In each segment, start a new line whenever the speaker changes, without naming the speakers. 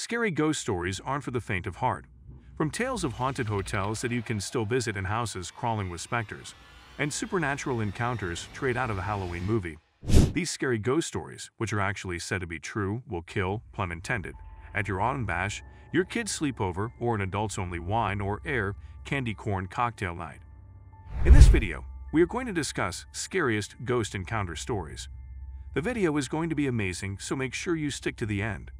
Scary ghost stories aren't for the faint of heart. From tales of haunted hotels that you can still visit and houses crawling with specters, and supernatural encounters straight out of a Halloween movie, these scary ghost stories, which are actually said to be true, will kill, pun intended, at your autumn bash, your kid's sleepover, or an adults-only wine or air candy corn cocktail night. In this video, we are going to discuss Scariest Ghost Encounter Stories. The video is going to be amazing, so make sure you stick to the end.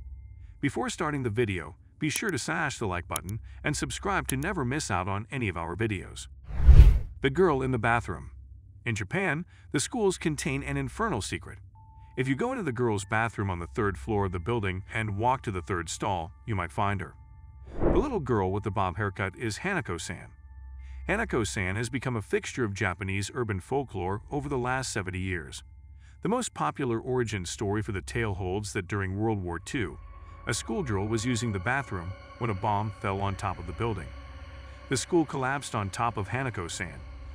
Before starting the video, be sure to smash the like button and subscribe to never miss out on any of our videos. The girl in the bathroom. In Japan, the schools contain an infernal secret. If you go into the girl's bathroom on the third floor of the building and walk to the third stall, you might find her. The little girl with the bob haircut is Hanako-san. Hanako-san has become a fixture of Japanese urban folklore over the last 70 years. The most popular origin story for the tale holds that during World War II, a schoolgirl was using the bathroom when a bomb fell on top of the building. The school collapsed on top of Hanako-san,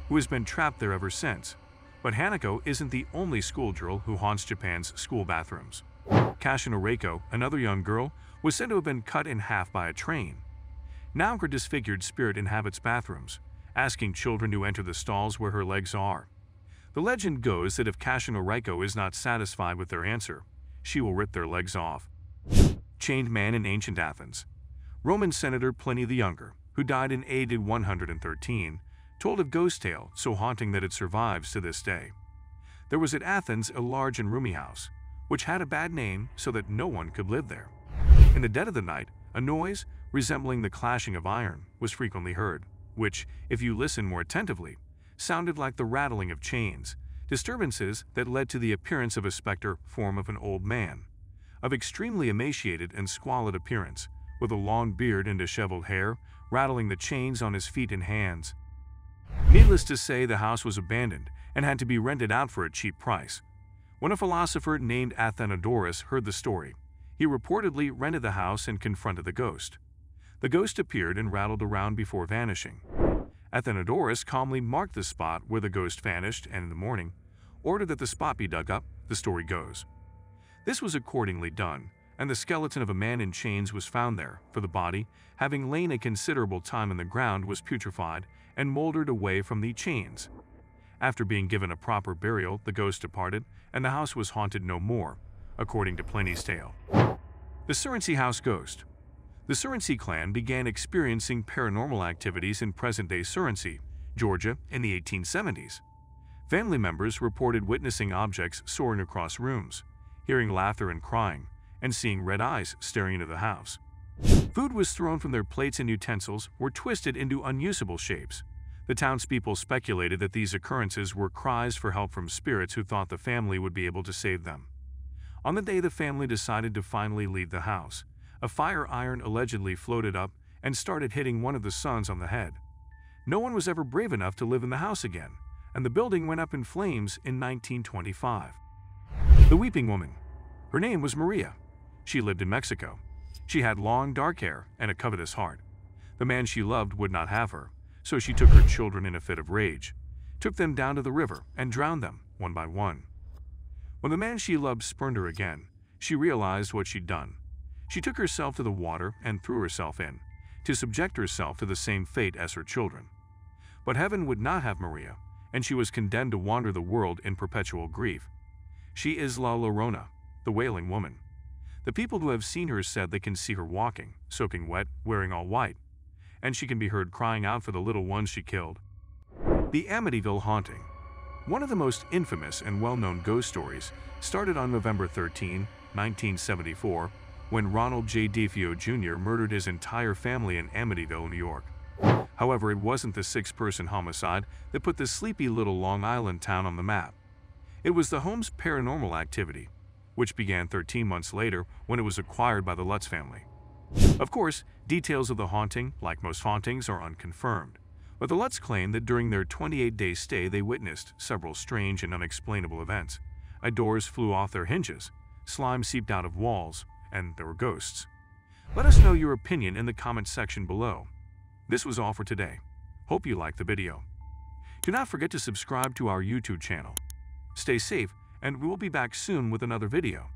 who has been trapped there ever since. But Hanako isn't the only schoolgirl who haunts Japan's school bathrooms. Kashino Reiko, another young girl, was said to have been cut in half by a train. Now her disfigured spirit inhabits bathrooms, asking children to enter the stalls where her legs are. The legend goes that if Kashino Reiko is not satisfied with their answer, she will rip their legs off. Chained man in ancient Athens. Roman Senator Pliny the Younger, who died in AD 113, told a ghost tale so haunting that it survives to this day. There was at Athens a large and roomy house, which had a bad name so that no one could live there. In the dead of the night, a noise, resembling the clashing of iron, was frequently heard, which, if you listen more attentively, sounded like the rattling of chains, disturbances that led to the appearance of a specter form of an old man, of extremely emaciated and squalid appearance, with a long beard and disheveled hair, rattling the chains on his feet and hands. Needless to say, the house was abandoned and had to be rented out for a cheap price. When a philosopher named Athenodorus heard the story, he reportedly rented the house and confronted the ghost. The ghost appeared and rattled around before vanishing. Athenodorus calmly marked the spot where the ghost vanished and in the morning, ordered that the spot be dug up, the story goes. This was accordingly done, and the skeleton of a man in chains was found there, for the body, having lain a considerable time in the ground, was putrefied and moldered away from the chains. After being given a proper burial, the ghost departed, and the house was haunted no more, according to Pliny's tale. The Cerny House Ghost. The Cerny clan began experiencing paranormal activities in present-day Cerny, Georgia, in the 1870s. Family members reported witnessing objects soaring across rooms, hearing laughter and crying, and seeing red eyes staring into the house. Food was thrown from their plates and utensils were twisted into unusable shapes. The townspeople speculated that these occurrences were cries for help from spirits who thought the family would be able to save them. On the day the family decided to finally leave the house, a fire iron allegedly floated up and started hitting one of the sons on the head. No one was ever brave enough to live in the house again, and the building went up in flames in 1925. The Weeping Woman. Her name was Maria. She lived in Mexico. She had long, dark hair and a covetous heart. The man she loved would not have her, so she took her children in a fit of rage, took them down to the river, and drowned them, one by one. When the man she loved spurned her again, she realized what she'd done. She took herself to the water and threw herself in, to subject herself to the same fate as her children. But heaven would not have Maria, and she was condemned to wander the world in perpetual grief. She is La Llorona, the Wailing Woman. The people who have seen her said they can see her walking, soaking wet, wearing all white, and she can be heard crying out for the little ones she killed. The Amityville Haunting. One of the most infamous and well-known ghost stories started on November 13, 1974, when Ronald J. DeFeo Jr. murdered his entire family in Amityville, New York. However, it wasn't the six-person homicide that put this sleepy little Long Island town on the map. It was the home's paranormal activity, which began 13 months later when it was acquired by the Lutz family. Of course, details of the haunting, like most hauntings, are unconfirmed, but the Lutz claim that during their 28-day stay they witnessed several strange and unexplainable events. Doors flew off their hinges, slime seeped out of walls, and there were ghosts. Let us know your opinion in the comments section below. This was all for today. Hope you liked the video. Do not forget to subscribe to our YouTube channel. Stay safe, and we will be back soon with another video.